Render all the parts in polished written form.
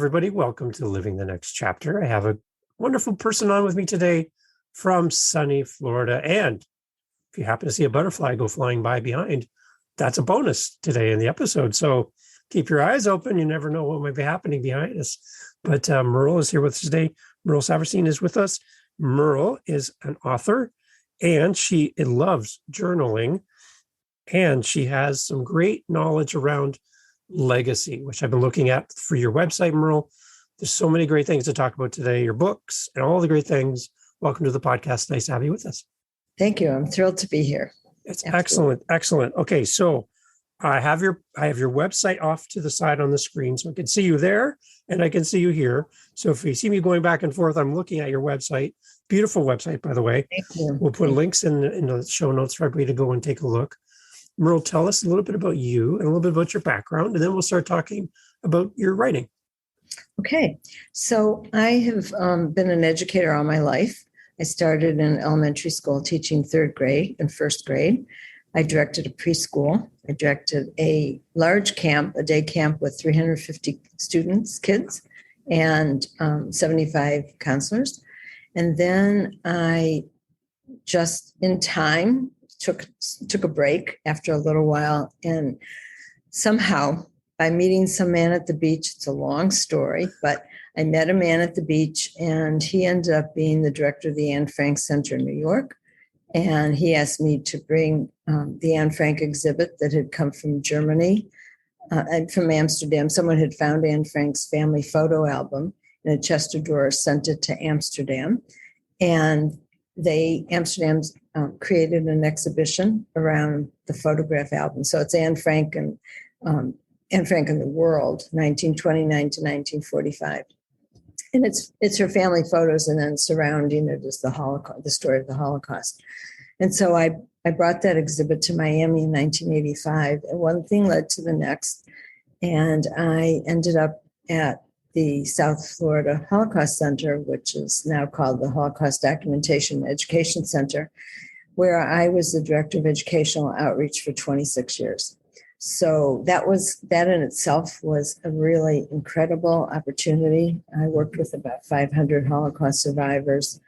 everybody. Welcome to Living the Next Chapter. I have a wonderful person on with me today from sunny Florida. And if you happen to see a butterfly go flying by behind, that's a bonus today in the episode. So keep your eyes open. You never know what might be happening behind us. But Merle is here with us today. Merle Saferstein is with us. Merle is an author, and she loves journaling. And she has some great knowledge around legacy, which I've been looking at for your website, Merle. There's so many great things to talk about today, your books and all the great things. Welcome to the podcast. Nice to have you with us. Thank you. I'm thrilled to be here. It's Absolutely. Excellent. Okay, so I have your website off to the side on the screen, so I can see you there and I can see you here. So if you see me going back and forth, I'm looking at your website. Beautiful website, by the way. Thank you. We'll put links in the show notes for everybody to go and take a look. Merle, tell us a little bit about you and a little bit about your background, and then we'll start talking about your writing. Okay. So I have been an educator all my life. I started in elementary school teaching third grade and first grade. I directed a preschool. I directed a large camp, a day camp with 350 students, kids, and 75 counselors. And then I just in time took a break after a little while, and somehow by meeting some man at the beach, it's a long story, but I met a man at the beach, and he ended up being the director of the Anne Frank Center in New York. And he asked me to bring the Anne Frank exhibit that had come from Germany and from Amsterdam. Someone had found Anne Frank's family photo album in a chest of drawers, sent it to Amsterdam, and Amsterdam's created an exhibition around the photograph album. So it's Anne Frank and the World, 1929 to 1945. And it's her family photos, and then surrounding it is the Holocaust, the story of the Holocaust. And so I brought that exhibit to Miami in 1985, and one thing led to the next. And I ended up at the South Florida Holocaust Center, which is now called the Holocaust Documentation and Education Center, where I was the director of educational outreach for 26 years. So that in itself was a really incredible opportunity. I worked with about 500 Holocaust survivors,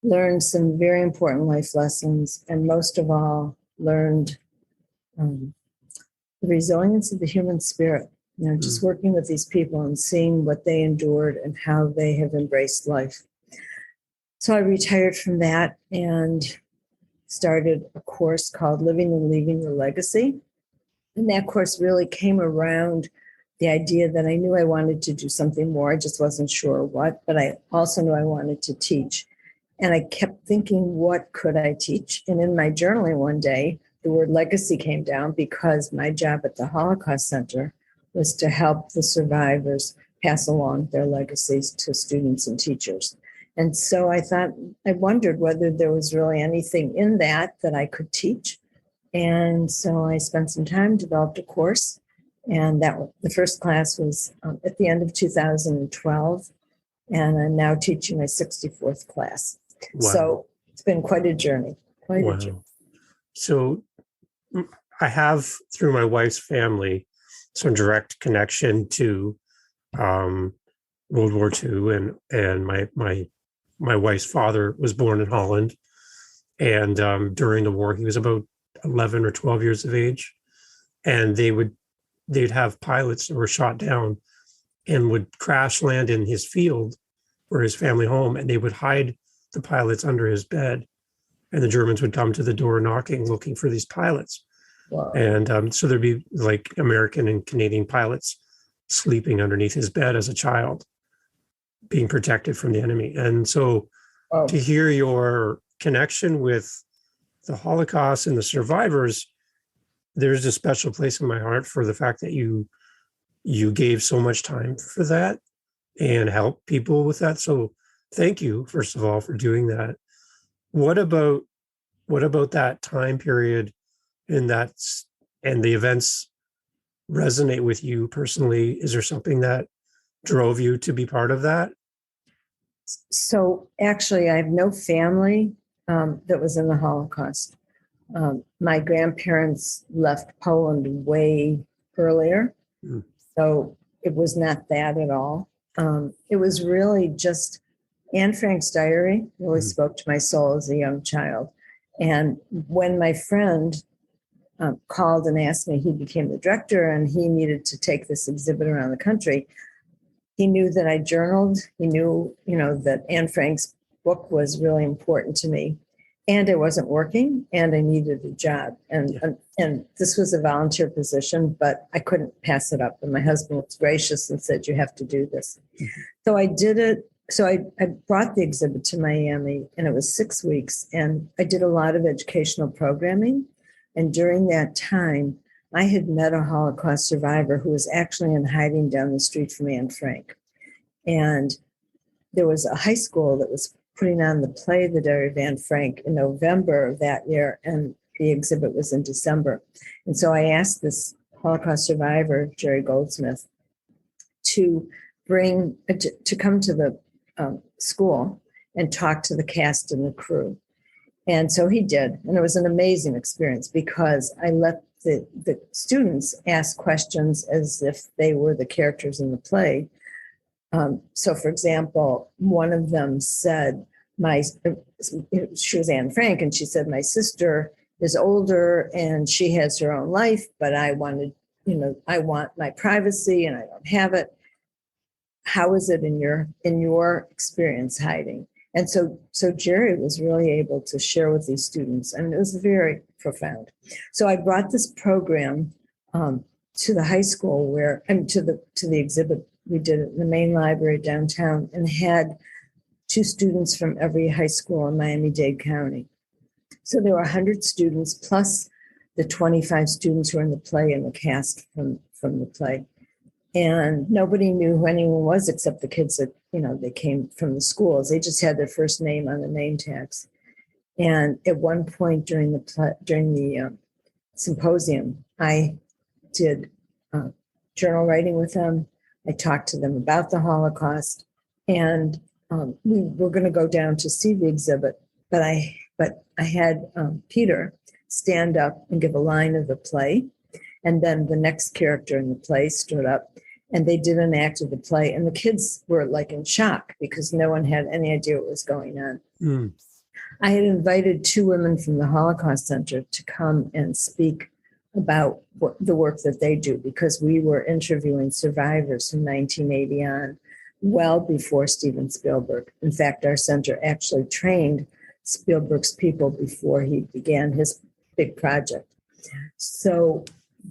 learned some very important life lessons, and most of all, learned the resilience of the human spirit. Just working with these people and seeing what they endured and how they have embraced life. So I retired from that and started a course called Living and Leaving the Legacy. And that course really came around the idea that I knew I wanted to do something more. I just wasn't sure what, but I also knew I wanted to teach. And I kept thinking, what could I teach? And in my journaling one day, the word legacy came down because my job at the Holocaust Center was to help the survivors pass along their legacies to students and teachers. And so I wondered whether there was really anything in that I could teach. And so I spent some time, developed a course, and the first class was at the end of 2012, and I'm now teaching my 64th class. Wow. So it's been quite a journey. Wow. So I have, through my wife's family, some direct connection to World War II, and my wife's father was born in Holland, and during the war he was about 11 or 12 years of age, and they'd have pilots that were shot down and would crash land in his field or his family home, and they would hide the pilots under his bed, and the Germans would come to the door knocking, looking for these pilots. Wow. And so there'd be like American and Canadian pilots sleeping underneath his bed as a child, being protected from the enemy. And so to hear your connection with the Holocaust and the survivors, there's a special place in my heart for the fact that you gave so much time for that and helped people with that. So thank you, first of all, for doing that. What about that time period and the events resonate with you personally? Is there something that drove you to be part of that? So actually, I have no family that was in the Holocaust. My grandparents left Poland way earlier, so it was not that at all. it was really just Anne Frank's diary really Mhm. spoke to my soul as a young child. And when my friend called and asked me, he became the director and he needed to take this exhibit around the country. He knew that I journaled. He knew, that Anne Frank's book was really important to me. And I wasn't working and I needed a job. And, Yeah. and this was a volunteer position, but I couldn't pass it up. And my husband was gracious and said, you have to do this. Mhm. So I did it. So I brought the exhibit to Miami and it was 6 weeks. And I did a lot of educational programming. And during that time, I had met a Holocaust survivor who was actually in hiding down the street from Anne Frank. And there was a high school that was putting on the play, The Diary of Anne Frank, in November of that year, and the exhibit was in December. And so I asked this Holocaust survivor, Jerry Goldsmith, to come to the school and talk to the cast and the crew. And so he did. And it was an amazing experience because I let the students ask questions as if they were the characters in the play. So, for example, one of them said, she was Anne Frank, and she said, my sister is older and she has her own life, but I want my privacy and I don't have it. How is it in your experience hiding? And so Jerry was really able to share with these students, and it was very profound. So I brought this program to the high school to the exhibit. We did it in the main library downtown and had 2 students from every high school in Miami-Dade County. So there were 100 students plus the 25 students who were in the play and the cast from the play. And nobody knew who anyone was except the kids that, they came from the schools. They just had their first name on the name tags. And at one point during the symposium, I did journal writing with them. I talked to them about the Holocaust, and we were going to go down to see the exhibit. But I had Peter stand up and give a line of the play, and then the next character in the play stood up, and they did an act of the play. And the kids were like in shock because no one had any idea what was going on. Mm. I had invited 2 women from the Holocaust Center to come and speak about the work that they do, because we were interviewing survivors from 1980 on, well before Steven Spielberg. In fact, our center actually trained Spielberg's people before he began his big project. So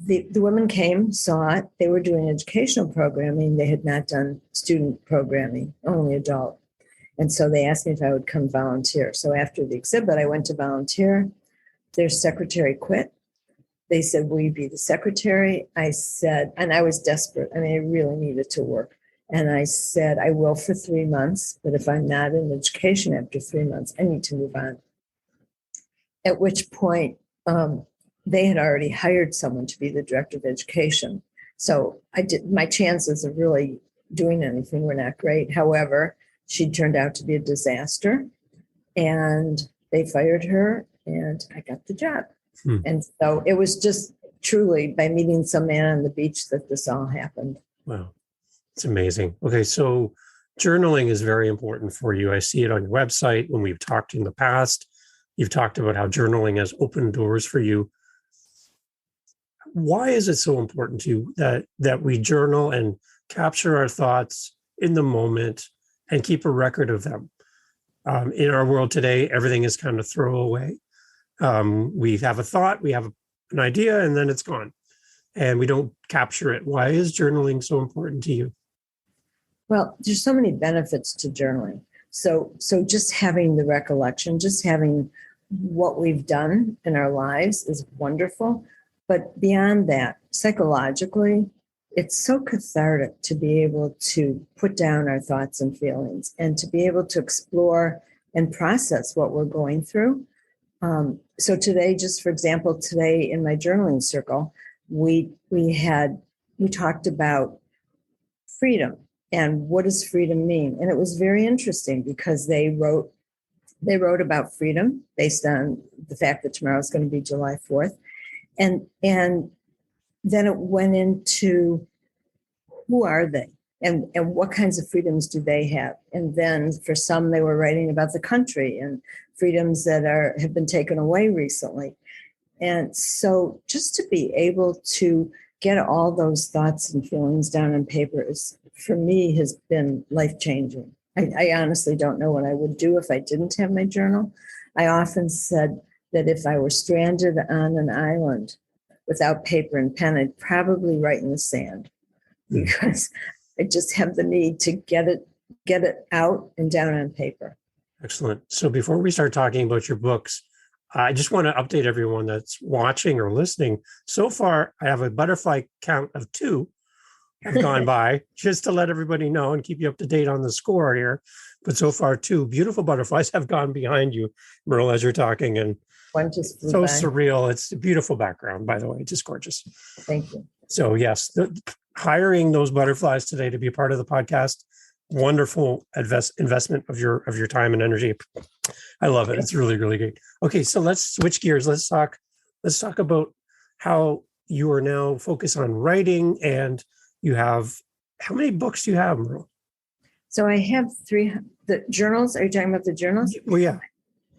the women came, saw it. They were doing educational programming. They had not done student programming, only adult. And so they asked me if I would come volunteer. So after the exhibit, I went to volunteer. Their secretary quit. They said, will you be the secretary? I said, and I was desperate. I mean, I really needed to work. And I said, I will for 3 months, but if I'm not in education after 3 months, I need to move on. At which point, they had already hired someone to be the director of education. So my chances of really doing anything were not great. However, she turned out to be a disaster, and they fired her, and I got the job. And so it was just truly by meeting some man on the beach that this all happened. Wow. It's amazing. Okay. So journaling is very important for you. I see it on your website. When we've talked in the past, you've talked about how journaling has opened doors for you. Why is it so important to you that we journal and capture our thoughts in the moment and keep a record of them? In our world today, everything is kind of throwaway. We have a thought, we have an idea, and then it's gone, and we don't capture it. Why is journaling so important to you? Well, there's so many benefits to journaling. So just having the recollection, just having what we've done in our lives is wonderful. But beyond that, psychologically, it's so cathartic to be able to put down our thoughts and feelings and to be able to explore and process what we're going through. So today, just for example, today in my journaling circle, we talked about freedom and what does freedom mean? And it was very interesting because they wrote about freedom based on the fact that tomorrow is going to be July 4th. And then it went into who are they? and what kinds of freedoms do they have? And then for some, they were writing about the country and freedoms that have been taken away recently. And so just to be able to get all those thoughts and feelings down on paper is, for me, has been life-changing. I honestly don't know what I would do if I didn't have my journal. I often said that if I were stranded on an island without paper and pen, I'd probably write in the sand, because I just have the need to get it out and down on paper. Excellent. So before we start talking about your books, I just want to update everyone that's watching or listening. So far, I have a butterfly count of 2 have gone by, just to let everybody know and keep you up to date on the score here. But so far, 2 beautiful butterflies have gone behind you, Merle, as you're talking. And one just flew so by. surreal. It's a beautiful background, by the way, just gorgeous. Thank you. So yes, hiring those butterflies today to be a part of the podcast, wonderful investment of your time and energy. I love it. It's really, really great. Okay, so let's switch gears. Let's talk about how you are now focused on writing, and you have, how many books do you have, Merle? So I have 3. The journals. Are you talking about the journals? Well, yeah.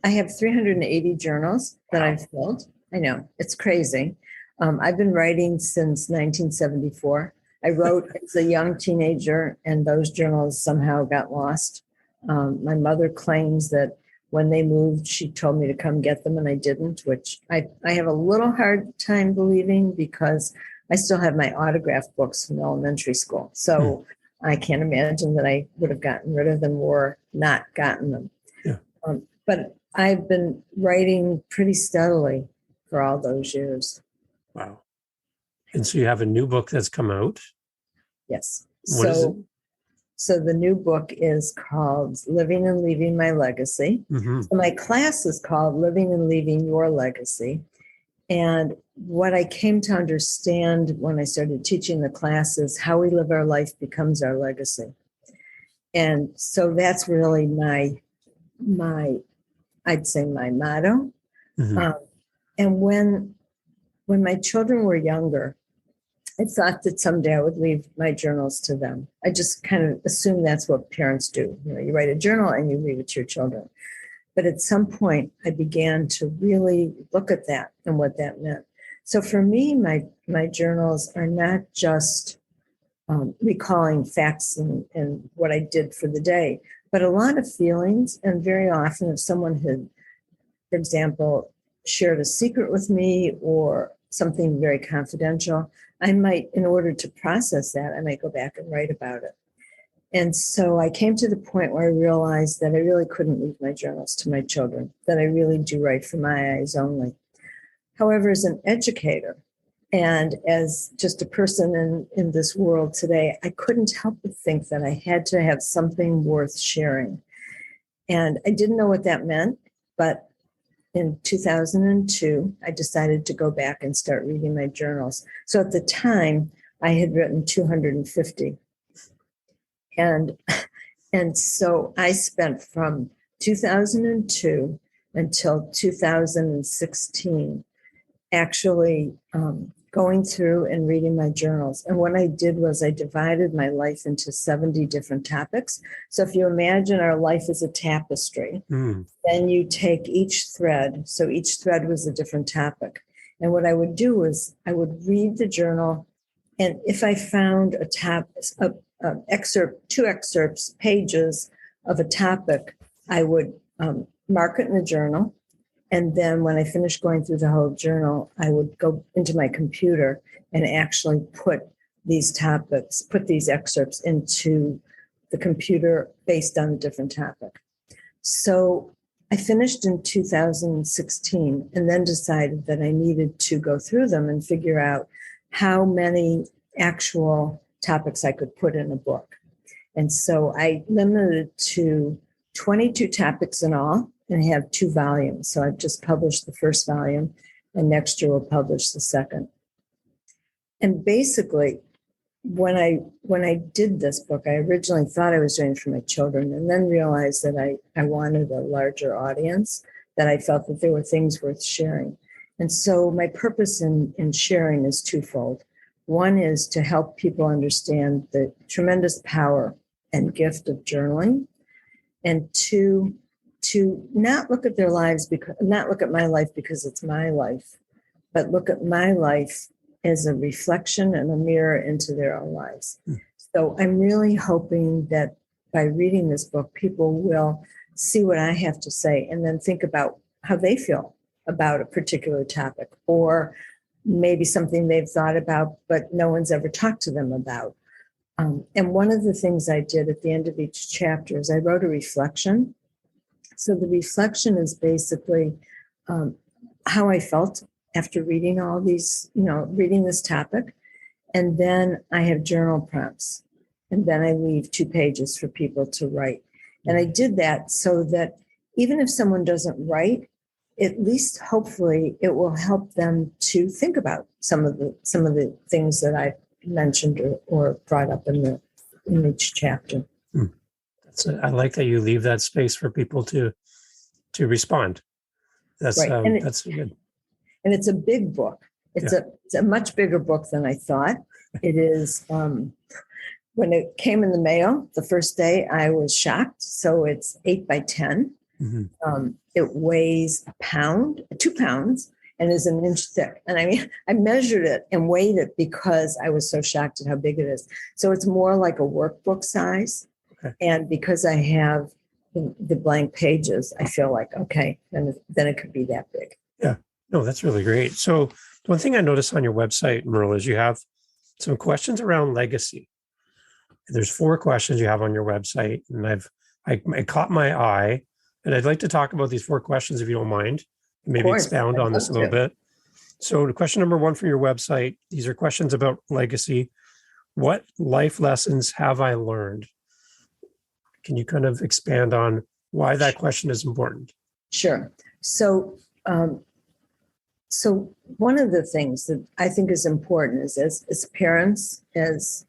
I have 380 journals that I've filled. I know, it's crazy. I've been writing since 1974. I wrote as a young teenager, and those journals somehow got lost. My mother claims that when they moved, she told me to come get them, and I didn't, which I have a little hard time believing, because I still have my autograph books from elementary school. So I can't imagine that I would have gotten rid of them or not gotten them. Yeah. But I've been writing pretty steadily for all those years. Wow. And so you have a new book that's come out. Yes. What is it? So the new book is called Living and Leaving My Legacy. Mm-hmm. So my class is called Living and Leaving Your Legacy. And what I came to understand when I started teaching the class is how we live our life becomes our legacy. And so that's really my I'd say my motto. Mm-hmm. And when my children were younger, I thought that someday I would leave my journals to them. I just kind of assumed that's what parents do. You write a journal and you leave it to your children. But at some point, I began to really look at that and what that meant. So for me, my journals are not just recalling facts and what I did for the day, but a lot of feelings. And very often, if someone had, for example, shared a secret with me or something very confidential, I might, in order to process that, I might go back and write about it. And so I came to the point where I realized that I really couldn't leave my journals to my children, that I really do write for my eyes only. However, as an educator and as just a person in this world today, I couldn't help but think that I had to have something worth sharing. And I didn't know what that meant, but in 2002, I decided to go back and start reading my journals. So at the time, I had written 250. And so I spent from 2002 until 2016 actually going through and reading my journals. And what I did was I divided my life into 70 different topics. So if you imagine our life as a tapestry, then you take each thread. So each thread was a different topic. And what I would do was I would read the journal. And if I found two excerpts, pages of a topic, I would mark it in the journal. And then when I finished going through the whole journal, I would go into my computer and actually put these excerpts into the computer based on a different topic. So I finished in 2016 and then decided that I needed to go through them and figure out how many actual topics I could put in a book. And so I limited to 22 topics in all and have 2 volumes. So I've just published the first volume, and next year we'll publish the second. And basically, when I did this book, I originally thought I was doing it for my children, and then realized that I wanted a larger audience, that I felt that there were things worth sharing. And so my purpose in sharing is twofold. One is to help people understand the tremendous power and gift of journaling, and two, to not look at their lives because not look at my life because it's my life, but look at my life as a reflection and a mirror into their own lives. So I'm really hoping that by reading this book, people will see what I have to say and then think about how they feel about a particular topic, or maybe something they've thought about, but no one's ever talked to them about. And one of the things I did at the end of each chapter is I wrote a reflection. So the reflection is basically how I felt after reading all these, reading this topic. And then I have journal prompts. And then I leave 2 pages for people to write. And I did that so that even if someone doesn't write, at least hopefully it will help them to think about some of the things that I mentioned or brought up in each chapter. I like that you leave that space for people to respond. That's right. That's good. And it's a big book. It's a much bigger book than I thought. It is. When it came in the mail the first day, I was shocked. So it's 8 by 10. Mm-hmm. It weighs 2 pounds, and is an inch thick. And I mean, I measured it and weighed it because I was so shocked at how big it is. So it's more like a workbook size. Okay. And because I have the blank pages, I feel like, okay, then it could be that big. Yeah. No, that's really great. So one thing I noticed on your website, Merle, is you have some questions around legacy. There's 4 questions you have on your website, and I caught my eye, and I'd like to talk about these 4 questions if you don't mind, maybe expound on this a little bit. So the question number 1 from your website, these are questions about legacy. What life lessons have I learned? Can you kind of expand on why that question is important? Sure. So one of the things that I think is important is as parents, as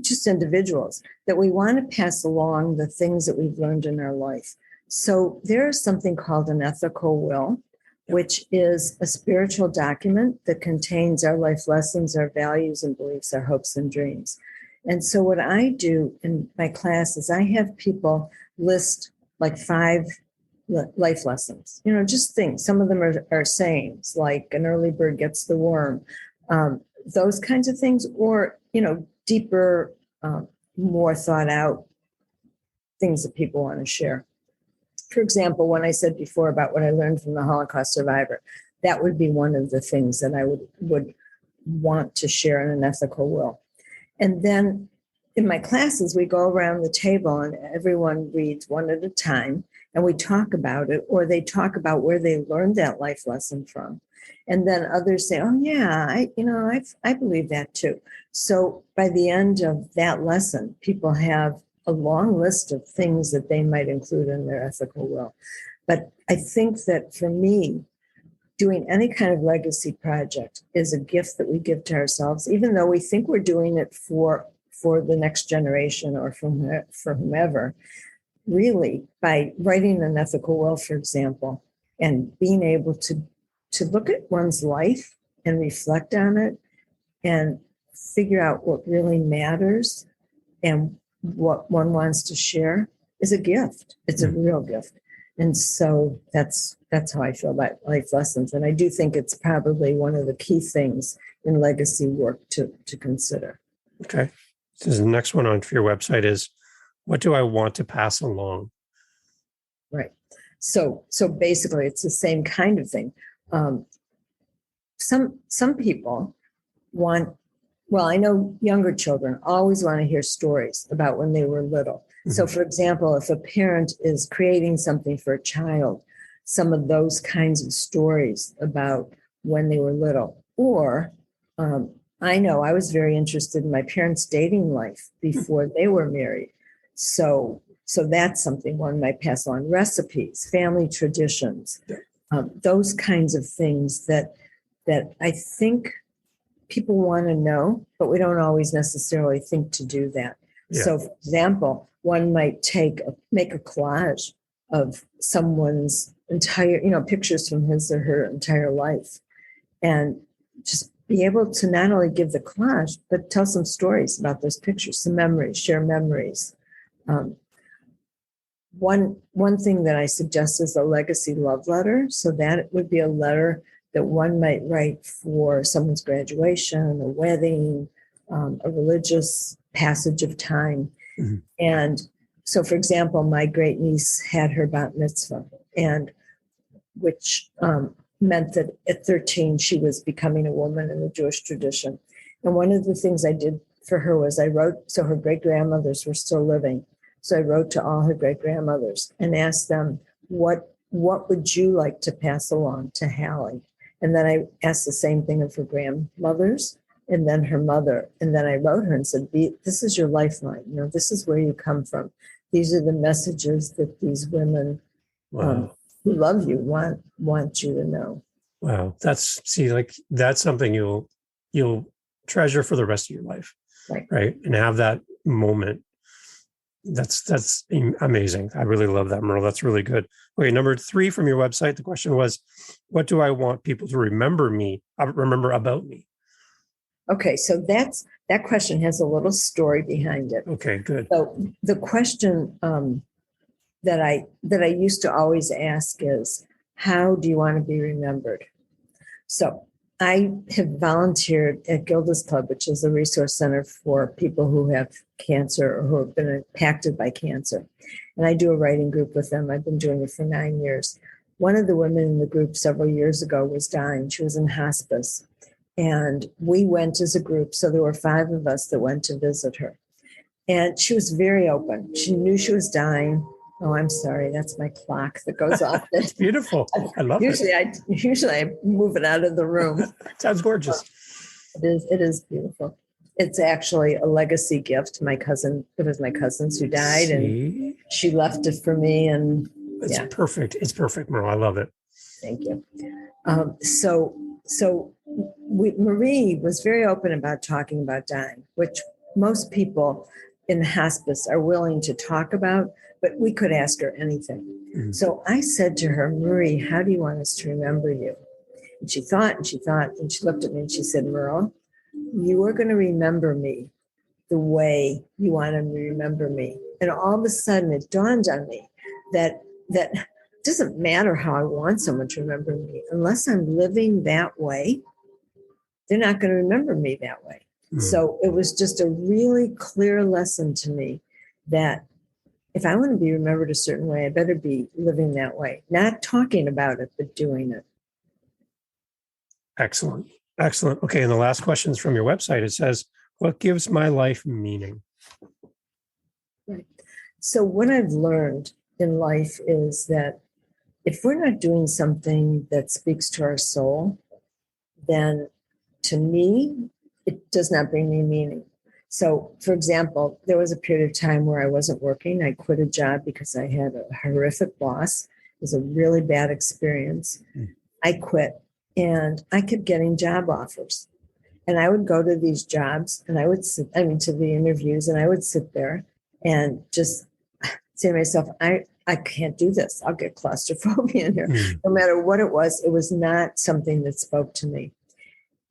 just individuals, that we want to pass along the things that we've learned in our life. So there is something called an ethical will, which is a spiritual document that contains our life lessons, our values and beliefs, our hopes and dreams. And so what I do in my class is I have people list like 5 life lessons, just things. Some of them are sayings like an early bird gets the worm, those kinds of things, or, deeper, more thought out things that people want to share. For example, when I said before about what I learned from the Holocaust survivor, that would be one of the things that I would want to share in an ethical will. And then in my classes, we go around the table and everyone reads one at a time, and we talk about it, or they talk about where they learned that life lesson from. And then others say, oh yeah, I believe that too. So by the end of that lesson, people have a long list of things that they might include in their ethical will. But I think that for me, doing any kind of legacy project is a gift that we give to ourselves, even though we think we're doing it for the next generation or for whomever. Really, by writing an ethical will, for example, and being able to look at one's life and reflect on it and figure out what really matters and what one wants to share is a gift. It's a real gift. And so that's how I feel about life lessons. And I do think it's probably one of the key things in legacy work to consider. Okay. So the next one on your website is, what do I want to pass along? Right. So basically it's the same kind of thing. Some people want, I know younger children always want to hear stories about when they were little. Mm-hmm. So for example, if a parent is creating something for a child, some of those kinds of stories about when they were little. Or I know I was very interested in my parents' dating life before they were married. So that's something one might pass on. Recipes, family traditions, those kinds of things that I think people want to know, but we don't always necessarily think to do that. Yeah. So, for example, one might make a collage of someone's entire, pictures from his or her entire life, and just be able to not only give the collage, but tell some stories about those pictures, some memories, share memories. Um, one thing that I suggest is a legacy love letter. So that would be a letter that one might write for someone's graduation, a wedding, a religious passage of time. Mm-hmm. And so, for example, my great niece had her bat mitzvah, and which meant that at 13, she was becoming a woman in the Jewish tradition. And one of the things I did for her was I wrote, so her great grandmothers were still living. So I wrote to all her great grandmothers and asked them, what would you like to pass along to Hallie? And then I asked the same thing of her grandmothers and then her mother. And then I wrote her and said, this is your lifeline. You know, this is where you come from. These are the messages that these women who love you want you to know. Wow. That's something you'll treasure for the rest of your life. Right. And have that moment. That's amazing. I really love that, Merle. That's really good. Okay, number 3 from your website. The question was, what do I want people to remember about me? Okay, so that question has a little story behind it. Okay, good. So the question that I used to always ask is, how do you want to be remembered? So I have volunteered at Gilda's Club, which is a resource center for people who have cancer or who have been impacted by cancer. And I do a writing group with them. I've been doing it for 9 years. One of the women in the group several years ago was dying. She was in hospice. And we went as a group. So there were 5 of us that went to visit her. And she was very open. She knew she was dying. Oh, I'm sorry. That's my clock that goes off. It's beautiful. I love it. Usually I move it out of the room. Sounds gorgeous. It is beautiful. It's actually a legacy gift. It was my cousin's who died, and she left it for me. And it's perfect. It's perfect, Merle. I love it. Thank you. Marie was very open about talking about dying, which most people in hospice are willing to talk about, but we could ask her anything. Mm-hmm. So I said to her, Marie, how do you want us to remember you? And she thought, and she looked at me and she said, Merle, you are going to remember me the way you want to remember me. And all of a sudden it dawned on me that it doesn't matter how I want someone to remember me. Unless I'm living that way, they're not going to remember me that way. Mm. So it was just a really clear lesson to me that if I want to be remembered a certain way, I better be living that way, not talking about it, but doing it. Excellent. Excellent. Okay. And the last question is from your website. It says, what gives my life meaning? Right. So what I've learned in life is that if we're not doing something that speaks to our soul, then to me, it does not bring me meaning. So, for example, there was a period of time where I wasn't working. I quit a job because I had a horrific boss. It was a really bad experience. I quit, and I kept getting job offers. And I would go to these jobs, and to the interviews, and I would sit there and just say to myself, I can't do this. I'll get claustrophobia in here. Mm. No matter what it was not something that spoke to me.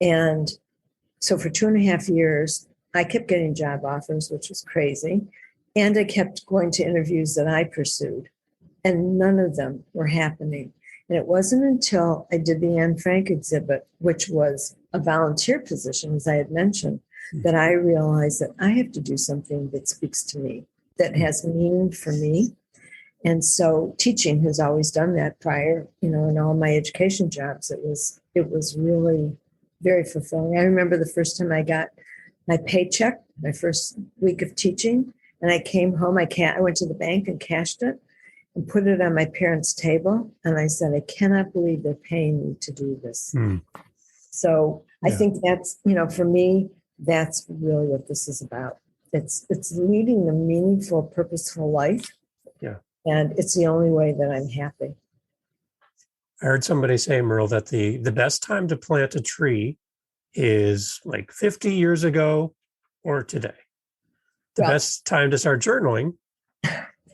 And so for 2.5 years, I kept getting job offers, which was crazy. And I kept going to interviews that I pursued, and none of them were happening. And it wasn't until I did the Anne Frank exhibit, which was a volunteer position, as I had mentioned, that I realized that I have to do something that speaks to me, that has meaning for me. And so teaching has always done that prior, in all my education jobs. It was really very fulfilling. I remember the first time I got my paycheck, my first week of teaching, and I came home. I went to the bank and cashed it and put it on my parents' table. And I said, I cannot believe they're paying me to do this. Mm. So I think that's, for me, that's really what this is about. It's leading a meaningful, purposeful life. Yeah. And it's the only way that I'm happy. I heard somebody say, Merle, that the best time to plant a tree is like 50 years ago or today. The best time to start journaling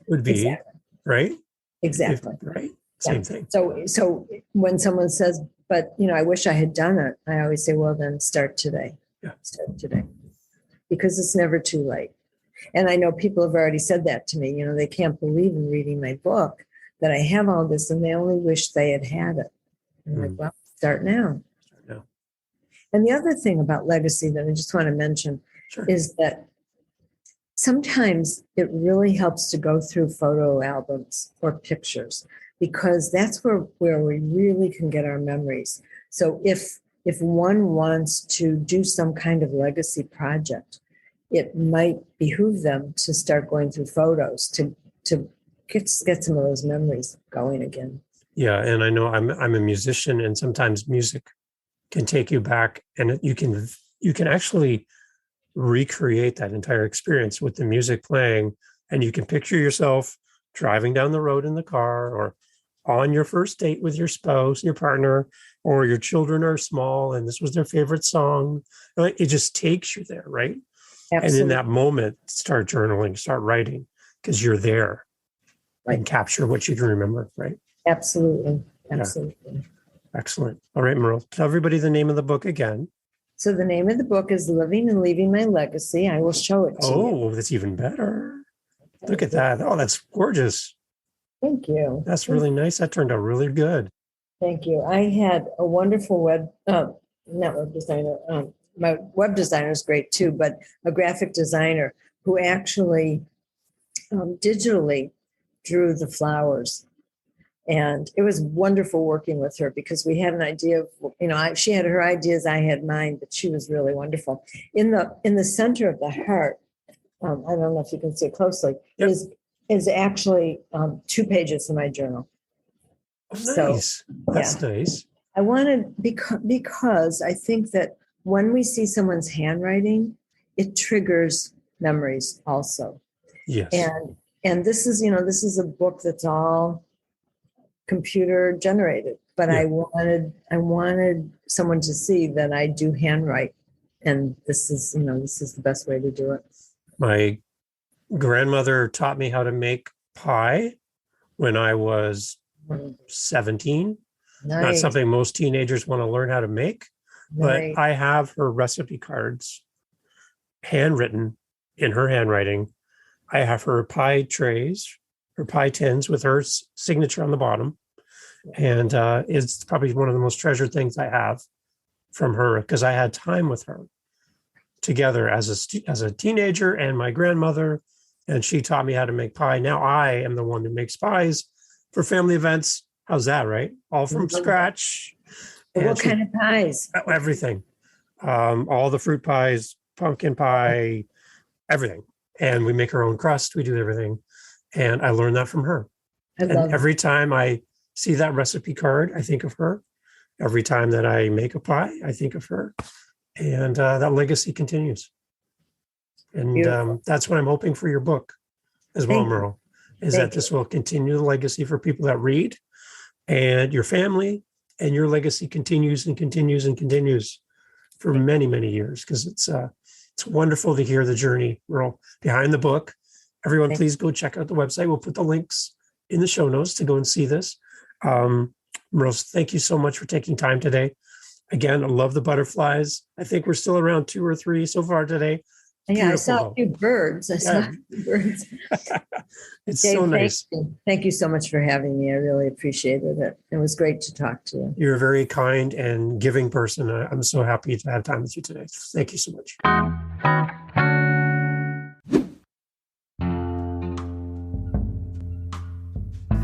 would be, exactly. Right? Exactly. Right. Same thing. So when someone says, But, I wish I had done it. I always say, well, then start today. Yeah. Start today. Because it's never too late. And I know people have already said that to me. They can't believe in reading my book that I have all this and they only wish they had had it. I'm like, well, start now. No. And the other thing about legacy that I just want to mention is that sometimes it really helps to go through photo albums or pictures, because that's where we really can get our memories. So if one wants to do some kind of legacy project, it might behoove them to start going through photos to get some of those memories going again. Yeah, and I know I'm a musician, and sometimes music can take you back, and you can actually recreate that entire experience with the music playing, and you can picture yourself driving down the road in the car, or on your first date with your spouse, your partner, or your children are small and this was their favorite song. It just takes you there, right? Absolutely. And in that moment, start journaling, start writing, because you're there, right, and capture what you can remember, right? Absolutely. Yeah. Excellent. All right, Merle, tell everybody the name of the book again. So the name of the book is Living and Leaving My Legacy. I will show it to you. Oh, that's even better. Look at that. Oh, that's gorgeous. Thank you. That's really nice. That turned out really good. Thank you. I had a wonderful not web designer. My web designer is great too, but a graphic designer who actually digitally drew the flowers. And it was wonderful working with her because we had an idea of, she had her ideas, I had mine, but she was really wonderful. In the center of the heart, I don't know if you can see it closely, yep, is actually 2 pages of my journal. Oh, nice. So, that's nice. I wanted, because I think that when we see someone's handwriting, it triggers memories also. Yes. And this is a book that's all computer generated, but yeah, I wanted someone to see that I do handwrite, and this is the best way to do it. My grandmother taught me how to make pie when I was 17. Nice. Not something most teenagers want to learn how to make, but I have her recipe cards handwritten in her handwriting. I have her pie trays, her pie tins with her signature on the bottom. And it's probably one of the most treasured things I have from her, because I had time with her together as a teenager and my grandmother, and she taught me how to make pie. Now I am the one who makes pies for family events. How's that, right? All from scratch. What kind of pies? Everything. All the fruit pies, pumpkin pie, everything. And we make our own crust. We do everything. And I learned that from her. And every time I see that recipe card, I think of her. Every time that I make a pie, I think of her. And that legacy continues. And that's what I'm hoping for your book as well, Merle, is that this will continue the legacy for people that read, and your family, and your legacy continues and continues and continues for many, many years, because it's wonderful to hear the journey, Merle, behind the book. Everyone, please go check out the website. We'll put the links in the show notes to go and see this. Merle, thank you so much for taking time today. Again, I love the butterflies. I think we're still around 2 or 3 so far today. Yeah, I saw a few birds. It's Dave, so nice. Thank you so much for having me. I really appreciated it. It was great to talk to you. You're a very kind and giving person. I'm so happy to have time with you today. Thank you so much.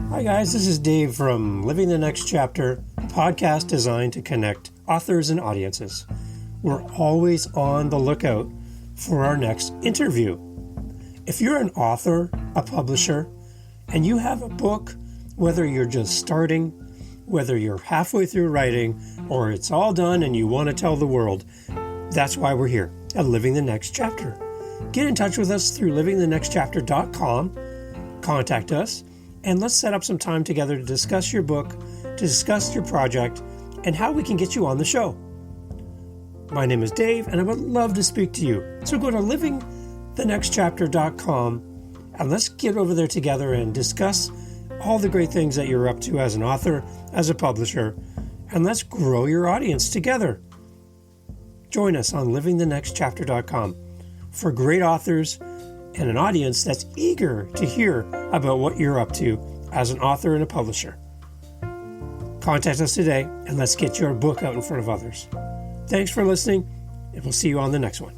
Hi, guys. This is Dave from Living the Next Chapter, a podcast designed to connect authors and audiences. We're always on the lookout for our next interview. If you're an author, a publisher, and you have a book, whether you're just starting, whether you're halfway through writing, or it's all done and you want to tell the world, that's why we're here at Living the Next Chapter. Get in touch with us through livingthenextchapter.com, contact us, and let's set up some time together to discuss your book, to discuss your project, and how we can get you on the show. My name is Dave, and I would love to speak to you. So go to livingthenextchapter.com, and let's get over there together and discuss all the great things that you're up to as an author, as a publisher, and let's grow your audience together. Join us on livingthenextchapter.com for great authors and an audience that's eager to hear about what you're up to as an author and a publisher. Contact us today and let's get your book out in front of others. Thanks for listening, and we'll see you on the next one.